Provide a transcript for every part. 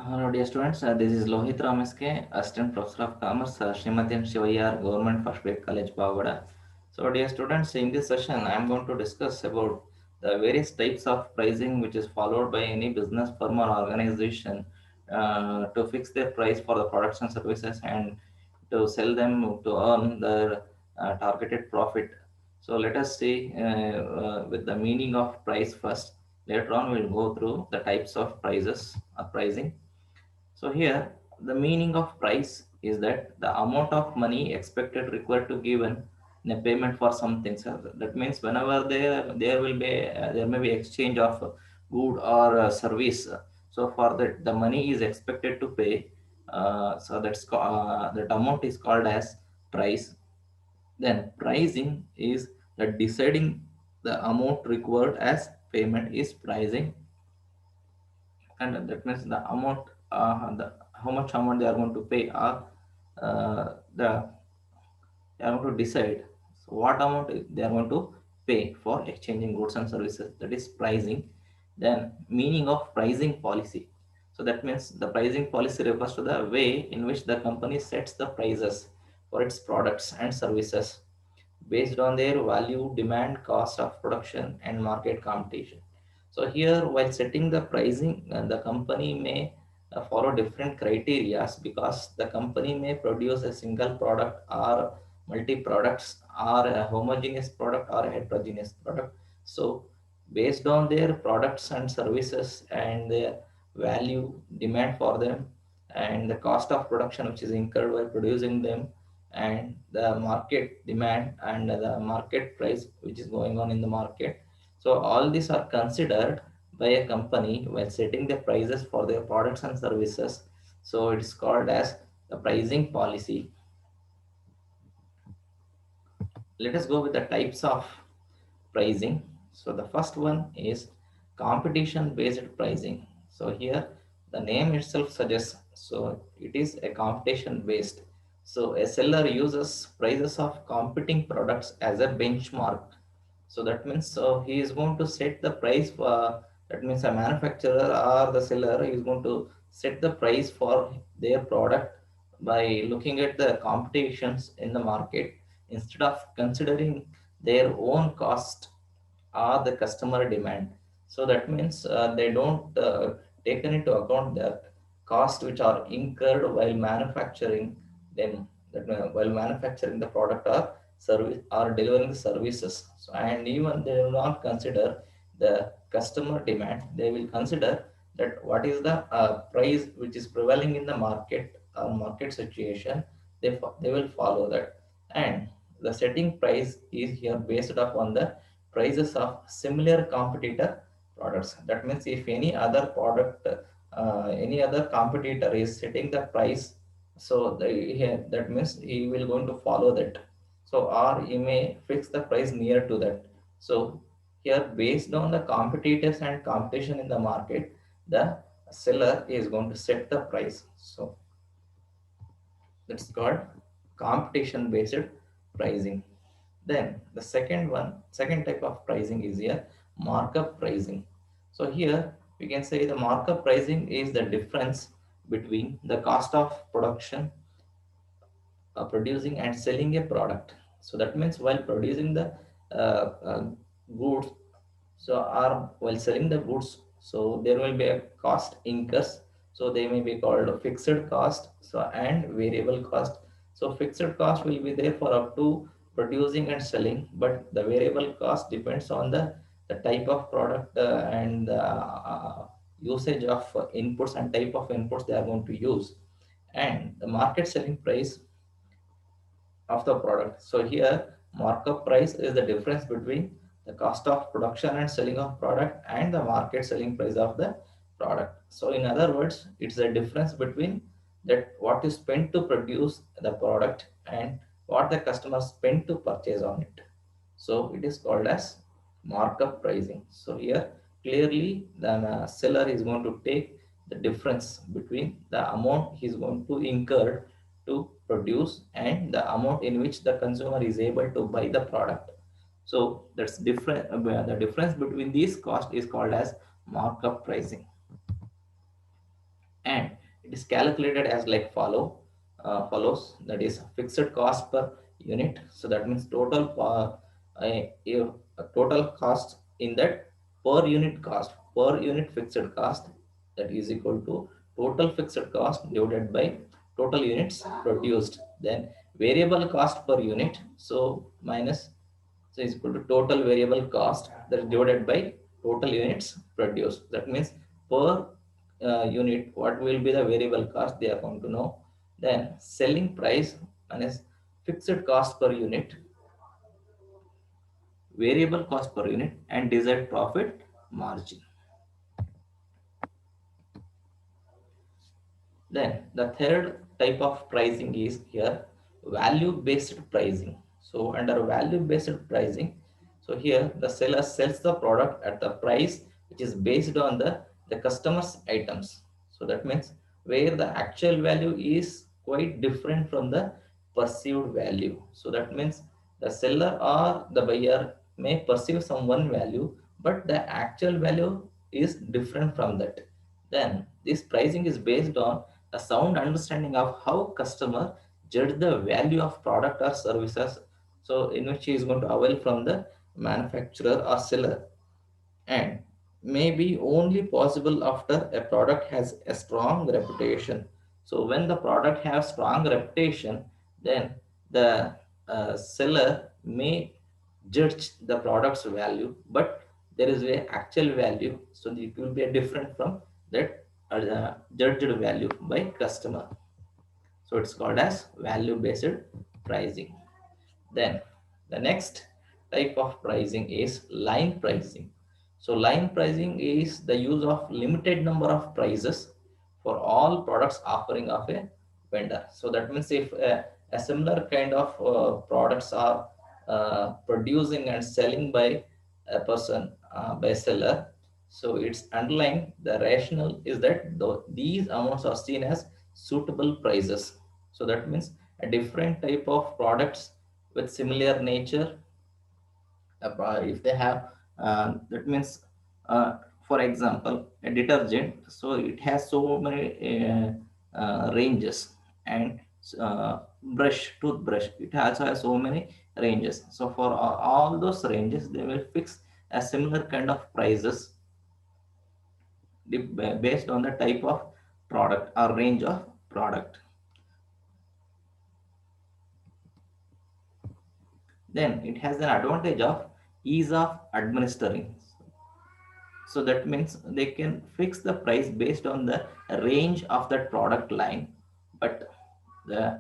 Hello, dear students. This is Lohit Rameske, Assistant Professor of Commerce, Srimati and Shivayar, Government First Grade College, Pavada. So, dear students, in this session, I am going to discuss about the various types of pricing which is followed by any business firm or organization to fix their price for the products and services and to sell them to earn their targeted profit. So, let us see with the meaning of price first. Later on, we'll go through the types of prices or pricing. So here, the meaning of price is that the amount of money expected required to given in a payment for something. So that means whenever there will be there may be exchange of good or service. So for that, the money is expected to pay. That amount is called as price. Then pricing is the deciding the amount required as payment is pricing, and that means the amount how much amount they are going to pay or the they are going to decide so what amount they are going to pay for exchanging goods and services, that is pricing. Then meaning of pricing policy, so that means the pricing policy refers to the way in which the company sets the prices for its products and services based on their value, demand, cost of production, and market competition. So here, while setting the pricing, the company may follow different criteria because the company may produce a single product or multi products or a homogeneous product or a heterogeneous product. So based on their products and services and their value, demand for them, and the cost of production which is incurred while producing them, and the market demand and the market price which is going on in the market. So all these are considered by a company while setting the prices for their products and services. So it is called as the pricing policy. Let us go with the types of pricing. So the first one is competition based pricing. So here the name itself suggests, so it is a competition based. So a seller uses prices of competing products as a benchmark. So that means so he is going to set the price for, that means a manufacturer or the seller is going to set the price for their product by looking at the competitions in the market instead of considering their own cost or the customer demand. So that means they don't take into account the cost which are incurred while manufacturing them, that while manufacturing the product or service or delivering the services. So, and even they will not consider the customer demand. They will consider that what is the price which is prevailing in the market or market situation. They will follow that, and the setting price is here based upon the prices of similar competitor products. That means if any other product, any other competitor is setting the price, so that means he will going to follow that. So or he may fix the price near to that. So here based on the competitors and competition in the market, the seller is going to set the price. So that's called competition based pricing. Then the second type of pricing is here markup pricing. So here we can say the markup pricing is the difference between the cost of production, producing and selling a product. So that means while producing the goods, so are while selling the goods, so there will be a cost incurs. So they may be called a fixed cost, so and variable cost. So fixed cost will be there for up to producing and selling, but the variable cost depends on the type of product and the usage of inputs and type of inputs they are going to use, and the market selling price of the product. So here markup price is the difference between the cost of production and selling of product and the market selling price of the product. So in other words, it's the difference between that what is spent to produce the product and what the customer spent to purchase on it. So it is called as markup pricing. So here clearly the seller is going to take the difference between the amount he is going to incur to produce and the amount in which the consumer is able to buy the product. So that's different. The difference between these costs is called as markup pricing. And It is calculated as like follows. That is fixed cost per unit. So that means total cost in that per unit fixed cost, that is equal to total fixed cost divided by total units produced. Then variable cost per unit, so minus, so is equal to total variable cost that is divided by total units produced. That means per unit, what will be the variable cost they are going to know. Then selling price minus fixed cost per unit, variable cost per unit, and desired profit margin. Then the third type of pricing is here value-based pricing. So under value-based pricing, so here the seller sells the product at the price which is based on the customer's items. So that means where the actual value is quite different from the perceived value. So that means the seller or the buyer may perceive some one value, but the actual value is different from that. Then this pricing is based on a sound understanding of how customer judge the value of product or services, so in which he is going to avail from the manufacturer or seller, and may be only possible after a product has a strong reputation. So when the product has strong reputation, then the seller may judge the product's value, but there is a actual value, so it will be a different from that judged value by customer. So it's called as value based pricing. Then the next type of pricing is line pricing. So line pricing is the use of limited number of prices for all products offering of a vendor. So that means if a similar kind of products are producing and selling by a person, by a seller, so it's underlying the rationale is that these amounts are seen as suitable prices. So that means a different type of products with similar nature, if they have that means for example a detergent, so it has so many ranges, and toothbrush, it also has so many ranges. So for all those ranges they will fix a similar kind of prices based on the type of product or range of product. Then it has an advantage of ease of administering. So that means they can fix the price based on the range of that product line. But the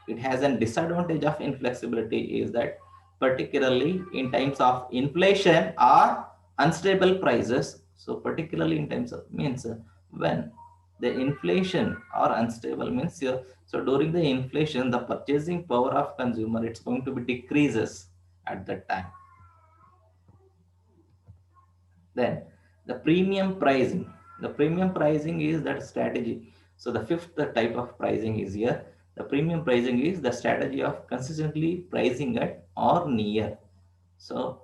it has a disadvantage of inflexibility is that particularly in times of inflation or unstable prices. So particularly in times of means when the inflation or unstable means so during the inflation the purchasing power of consumer it's going to be decreases at that time. Then the premium pricing. The premium pricing is that strategy. So the fifth type of pricing is here. The premium pricing is the strategy of consistently pricing at or near. So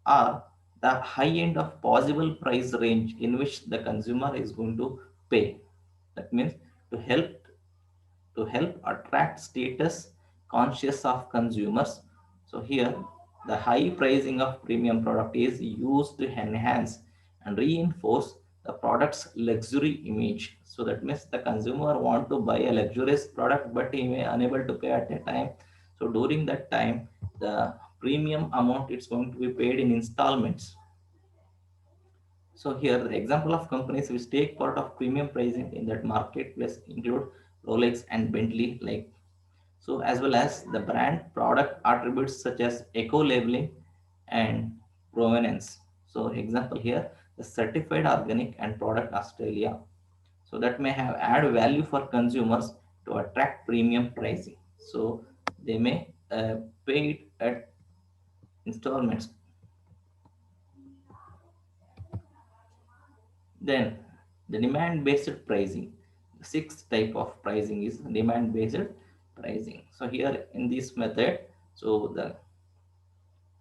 or the high end of possible price range in which the consumer is going to pay. That means to help attract status conscious of consumers. So here the high pricing of premium product is used to enhance and reinforce the product's luxury image. So that means the consumer want to buy a luxurious product but he may unable to pay at a time. So during that time the premium amount it's going to be paid in installments. So here the example of companies which take part of premium pricing in that marketplace include Rolex and Bentley, like so, as well as the brand product attributes such as eco labeling and provenance. So example here the certified organic and product Australia, so that may have add value for consumers to attract premium pricing. So they may pay it at installments. Then the demand based pricing. The sixth type of pricing is demand based pricing. So here in this method, so the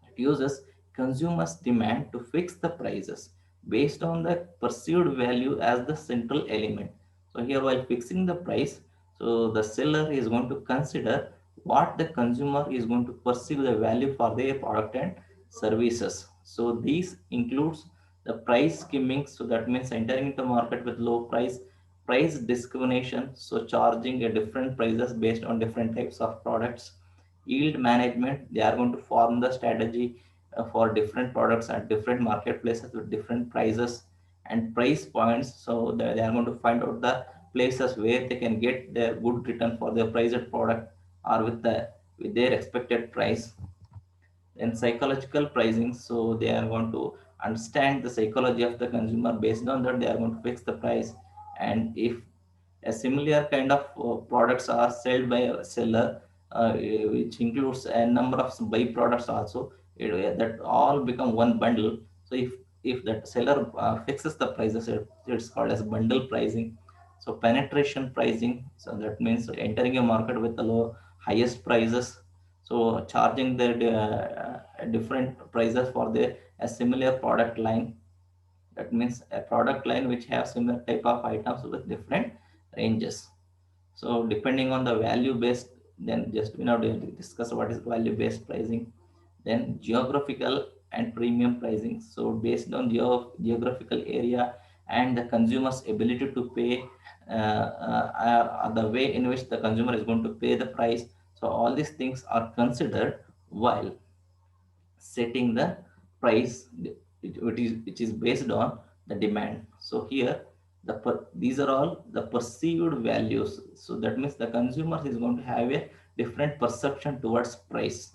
it uses consumers demand to fix the prices based on the perceived value as the central element. So here while fixing the price, so the seller is going to consider what the consumer is going to perceive the value for their product and services. So these includes the price skimming. So that means entering into market with low price discrimination. So charging a different prices based on different types of products. Yield management. They are going to form the strategy for different products at different marketplaces with different prices and price points. So they are going to find out the places where they can get their good return for their priced product or with their expected price. Then psychological pricing, so they are going to understand the psychology of the consumer. Based on that, they are going to fix the price. And if a similar kind of products are sold by a seller, which includes a number of by products also, that all become one bundle. So if that seller fixes the prices, it's called as bundle pricing. So penetration pricing, so that means entering a market with the low highest prices, so charging the different prices for the a similar product line. That means a product line which have similar type of items with different ranges. So depending on the value based, then just we now discuss what is value based pricing. Then geographical and premium pricing. So based on geographical area and the consumer's ability to pay, the way in which the consumer is going to pay the price. So all these things are considered while setting the price, which is based on the demand. So here these are all the perceived values. So that means the consumer is going to have a different perception towards price.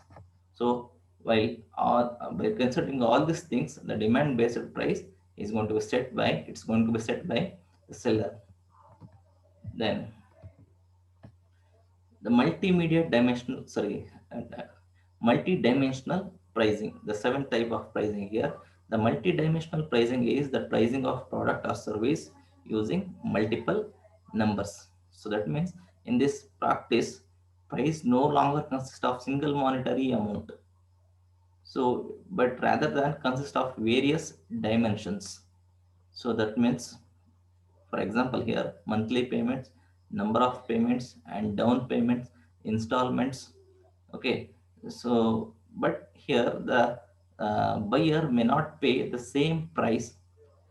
So while by considering all these things, the demand based price is going to be set by, it's going to be set by the seller. Then the multimedia dimensional, sorry, multi-dimensional pricing, the seventh type of pricing here. The multi-dimensional pricing is the pricing of product or service using multiple numbers. So that means in this practice, price no longer consists of single monetary amount, so but rather than consist of various dimensions. So that means, for example, here monthly payments, number of payments, and down payments, installments. Okay, so but here the buyer may not pay the same price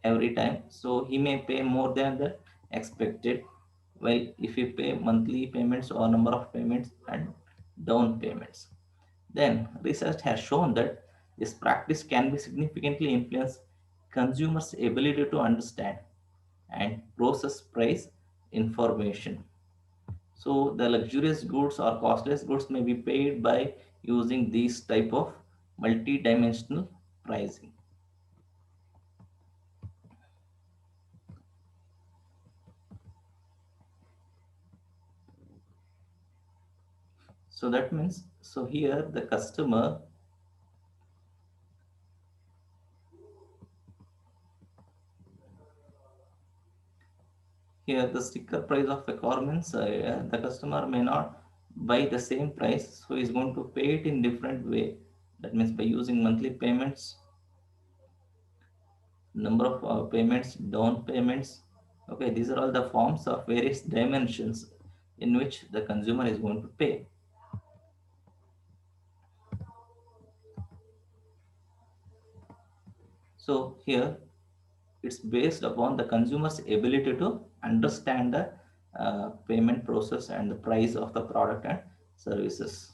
every time, so he may pay more than the expected. Well, if you pay monthly payments or number of payments and down payments, then research has shown that this practice can be significantly influence consumers' ability to understand and process price information. So the luxurious goods or costless goods may be paid by using these type of multi-dimensional pricing. So that means, so here the customer, here the sticker price of a car means the customer may not buy the same price, so he's going to pay it in different way. That means by using monthly payments, number of payments, down payments. Okay, these are all the forms of various dimensions in which the consumer is going to pay. So here it's based upon the consumer's ability to understand the payment process and the price of the product and services.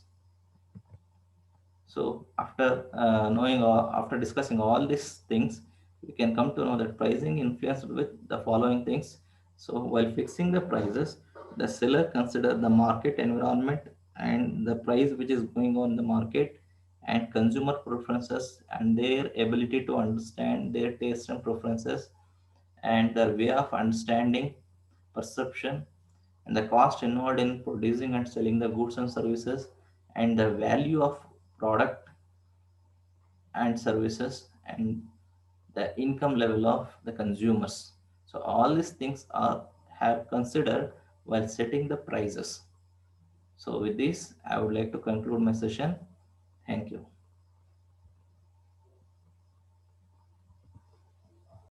So after after discussing all these things, we can come to know that pricing influenced with the following things. So while fixing the prices, the seller consider the market environment and the price which is going on in the market and consumer preferences and their ability to understand their taste and preferences and their way of understanding, perception, and the cost involved in producing and selling the goods and services, and the value of product and services, and the income level of the consumers. So all these things are have considered while setting the prices. So with this, I would like to conclude my session. Thank you.